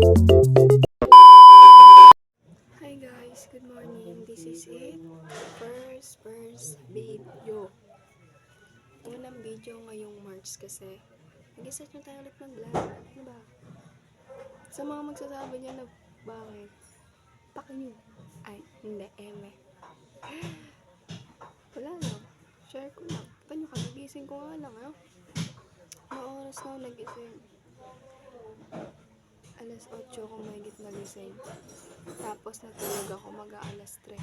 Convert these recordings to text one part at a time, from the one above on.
Hi guys, good morning. This is it. First video. Unang video ngayong March kasi nag-start na tayo ulit mag-vlog. Ano ba? Sa mga magsasabi niya na bakit? Pakinyo. Ay, hindi. Eme. Wala lang. Share ko lang. Tanyo ka, nagising ko nga lang. Mga oras na ako nagising. Alas 8 ko mahigit nagising. Tapos natulog ako mag-aalas 3.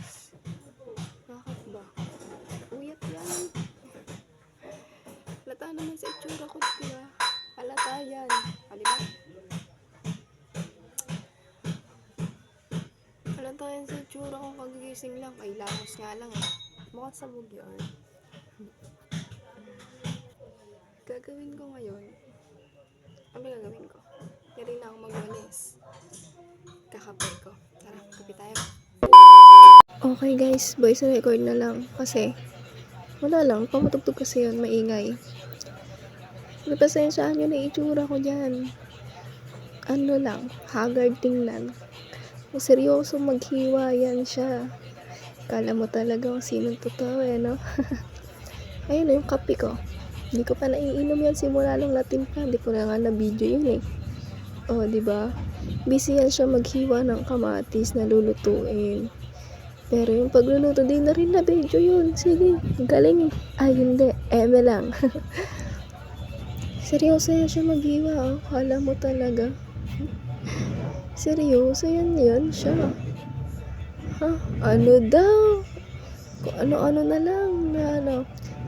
Bakit ba? Uyat yan. Halata naman sa itsura ko, diba? Halata yan. Diba? Halata yan sa itsura ko kagigising lang. Ay, lamos nga lang eh. Mukhang sabog yun. Gagawin ko ngayon. Ano gagawin ko? Hindi na ako magwalis. Kakapay ko. Tara, kape tayo. Okay guys, voice record na lang. Kasi, wala lang. Pamatugtog kasi yun, maingay. Pasensyahan nyo na itsura ko dyan. Ano lang, haggard tingnan. Kung seryoso maghiwa yan siya. Kala mo talaga kung sinong totoo no? Ayun na yung kape ko. Hindi ko pa naiinom yan simula nung Latin pa. Hindi ko na nga na video yun eh. Oh, diba? Busy yan siya maghiwa ng kamatis na lulutuin. Pero yung pagluluto, di na rin na video yun. Sige, galing. Ay, hindi. Eme lang. Seryoso yan siya maghiwa, oh. Kala mo talaga. Seryoso yan siya. Ha? Ano daw? Kung ano-ano na lang na ano.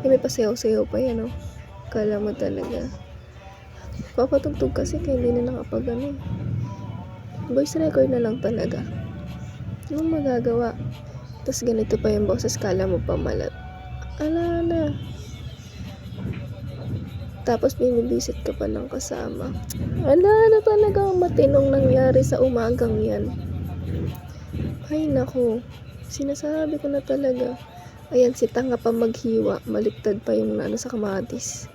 May pasayaw-sayaw pa yan, oh. Kala mo talaga. Papatugtog kasi kaya hindi na nakapag ano. Voice record na lang talaga. Anong magagawa? Tapos ganito pa yung boses, kala mo pa malat. Ala na. Tapos binibisit ka pa ng kasama. Ala na talaga ang matinong nangyari sa umagang yan. Ay nako. Sinasabi ko na talaga. Ayan, si tanga pa maghiwa. Maliktad pa yung nano sa kamatis.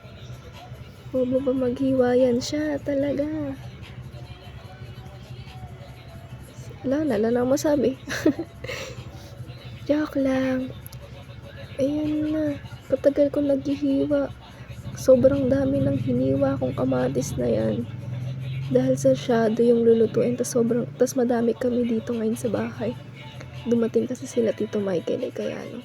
Huwag ba maghiwa yan siya talaga. Wala na masabi. Joke lang. Ayan na. Patagal ko naghihiwa. Sobrang dami ng hiniwa kong kamatis na yan. Dahil sa shadow yung lulutuin. Tas madami kami dito ngayon sa bahay. Dumating kasi sila Tito Michael kaya no.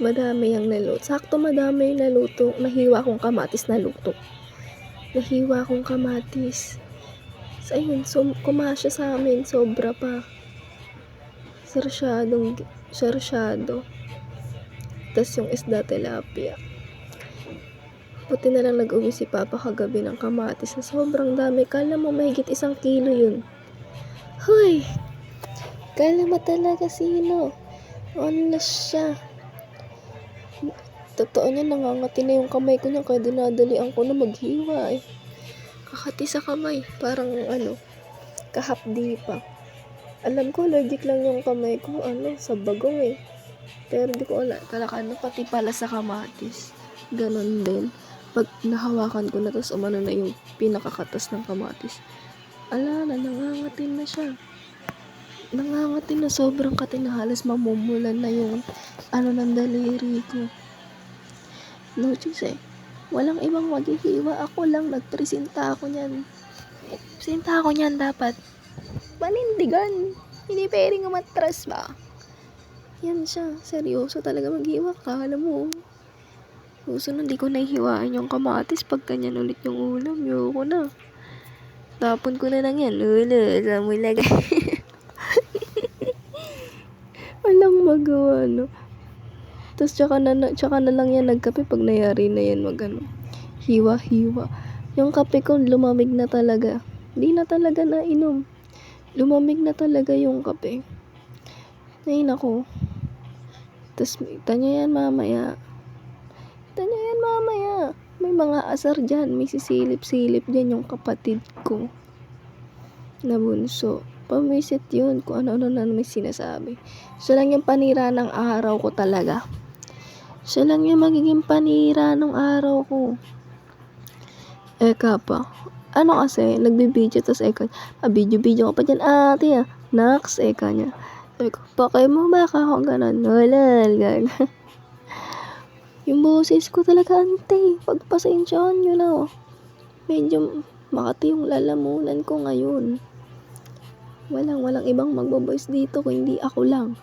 Madami yung naluto. Sakto madami yung naluto. Nahiwa kong kamatis na luto. Nahiwa kong kamatis. So, ayun. Kumasya sa amin. Sobra pa. Sarsyado. Tas yung isda tilapia. Buti na lang nag-uwi si Papa kagabi ng kamatis na sobrang dami. Kala mo mahigit 1 kilo yun. Hoy! Kala mo talaga sino? Onlas siya. Totoo niya, nangangati na yung kamay ko niya kaya dinadalian ko na maghiwa eh. Kakati sa kamay. Parang kahapdi pa. Alam ko, allergic lang yung kamay ko, sa bagong eh. Pero di ko talaga, pati pala sa kamatis. Ganon din. Pag nahawakan ko na, tapos umano na yung pinakakatas ng kamatis. Ala na, nangangatin na siya. Nangangatin na, sobrang katin na halos mamumulan na yung ng daliri ko. No choice eh. Walang ibang maghihiwa. Ako lang, nagpresenta ako niyan. Presenta ako niyan dapat. Panindigan. Hindi pwedeng umatras ba? Yan siya. Seryoso talaga maghiwa. Kala mo. Susunod, di ko nahihiwaan yung kamatis pag ganyan ulit yung ulam. Yoko na. Tapon ko na lang yan. Lula, saan mo ilagay? Walang magawa, no? Tapos tsaka na lang yan nagkape pag nayari na yan hiwa-hiwa. Yung kape ko lumamig na talaga. Di na talaga nainom. Lumamig na talaga yung kape. Ay nako. Tapos tanyo yan mamaya. May mga asar dyan. May sisilip-silip dyan yung kapatid ko na bunso. Pamisit yun. Kung ano-ano na may sinasabi. Siya lang yung panira ng araw ko talaga. Siya lang yung magiging panira ng araw ko. Eka pa. Ano kasi, nagbi-video tas eka, video-video ka pa dyan ate Naks, eka niya. Sabi ko, pakay mo ba ako ganon? Wala, gag. Yung boses ko talaga ante, pagpasensyahan nyo na Medyo makati yung lalamunan ko ngayon. Walang ibang magbo-voice dito kung hindi ako lang.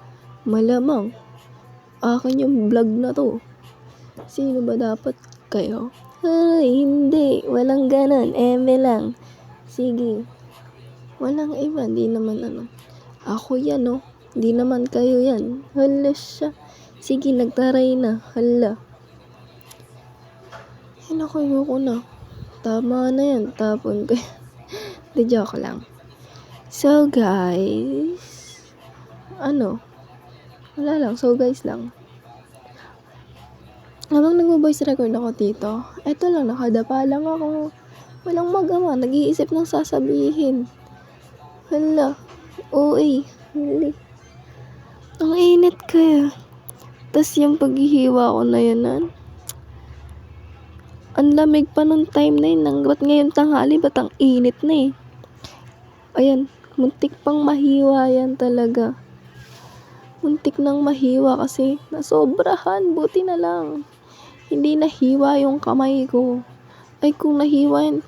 Malamang, akin yung vlog na to. Sino ba dapat kayo? Ay, hindi. Walang ganon. Eme lang. Sige. Walang iba. Di naman Ako yan, Di naman kayo yan. Hala siya. Sige, nagtaray na. Hala. Ay, naku, ayoko na. Tama na yan. Tapon ko. Di joke lang. So, guys. Wala lang. So, guys lang. Habang nagvo-voice record ako dito, eto lang, nakadapa lang ako. Walang magawa, nag-iisip ng sasabihin. Hala, hali. Ang init kaya. Tas yung paghihiwa ko na yun, ang lamig pa nung time na yun. Ba't ngayon tanghali, ba't ang init na Ayan, muntik pang mahiwa yan talaga. Muntik nang mahiwa kasi nasobrahan, buti na lang. Hindi nahiwa yung kamay ko. Ay, kung nahiwa yan,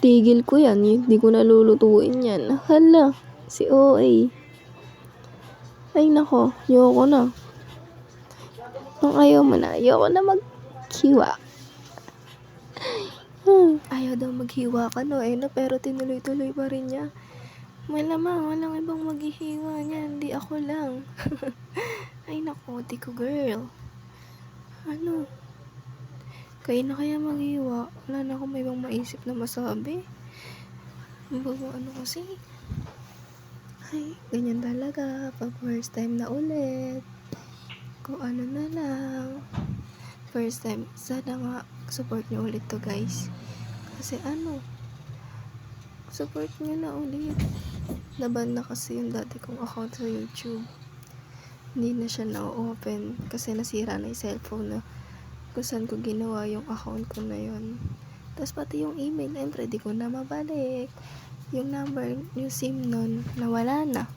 tigil ko yan. Hindi ko nalulutuin yan. Hala, si OA. Ay, nako, ayoko na. Kung ayaw mo na, ayoko na maghiwa. Ayaw daw maghiwa ka, pero tinuloy-tuloy pa rin niya. Malamang, walang ibang maghihiwa niyan. Hindi ako lang. Ay, nako, tiko girl. Kaya na kaya maghiwa? Wala na akong may ibang maisip na masabi. Kasi? Ay, ganyan talaga. Pag first time na ulit. Kung ano na lang. First time. Sana nga, support nyo ulit to guys. Kasi support nyo na ulit. Naban na kasi yung dati kong account sa YouTube. Hindi na siya na-open kasi nasira na yung cellphone na kung saan ko ginawa yung account ko na yun. Tapos pati yung email, syempre di ko na mabalik. Yung number, yung SIM nun, nawala na.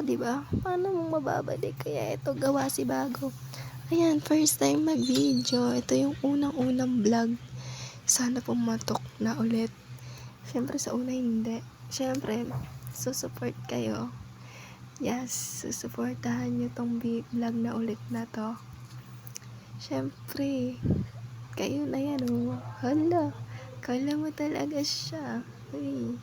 Diba? Paano mong mababalik? Kaya ito, gawa si bago. Ayan, first time mag-video. Ito yung unang-unang vlog. Sana pumatok na ulit. Syempre sa una hindi. Syempre, susupport kayo. Yes, susuportahan nyo tong vlog na ulit na to. Syempre, kayo na yan Hala, kala mo talaga siya. Uy.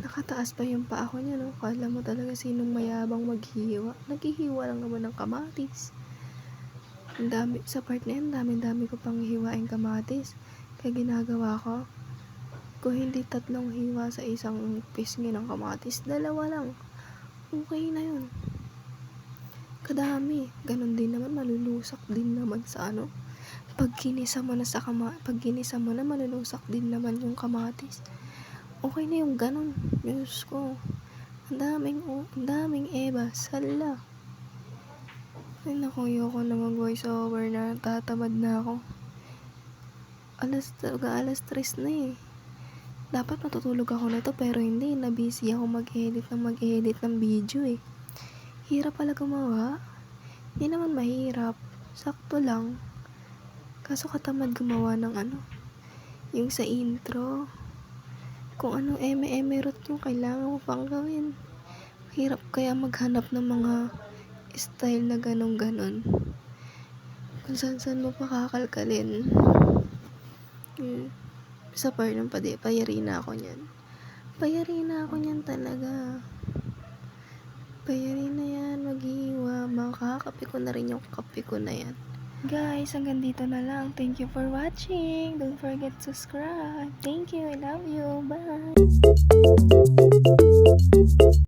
Nakataas pa yung paa ko niya Kala mo talaga sinong mayabang maghihiwa. Naghihiwa lang naman ng kamatis. Ang dami, sa part na yan, dami ko pang hiwain kamatis. Kaya ginagawa ko, kung hindi 3 hiwa sa isang pisngi ng kamatis, 2 lang. Okay na yun. Kadami. Ganon din naman, malulusak din naman sa Pag ginisa mo na malulusak din naman yung kamatis. Okay na yung ganon. Diyos ko. Ang daming ebas. Hala. Ay naku, ayoko na mag-voice over na. Tatamad na ako. Alas 3 na Dapat matutulog ako nito pero hindi. Nabusy ako mag-edit ng video Hirap pala gumawa. Hindi naman mahirap. Sakto lang. Kaso katamad gumawa ng yung sa intro. Kung anong eme-root yung kailangan mo pang gawin. Hirap kaya maghanap ng mga style na ganon. Kung saan mo pa kakalkalin. Sa part ng payari na ako niyan talaga. Payari na yan, maghihiwa. Makakape ko na rin yung kape ko na yan. Guys, hanggang dito na lang. Thank you for watching. Don't forget to subscribe. Thank you. I love you. Bye.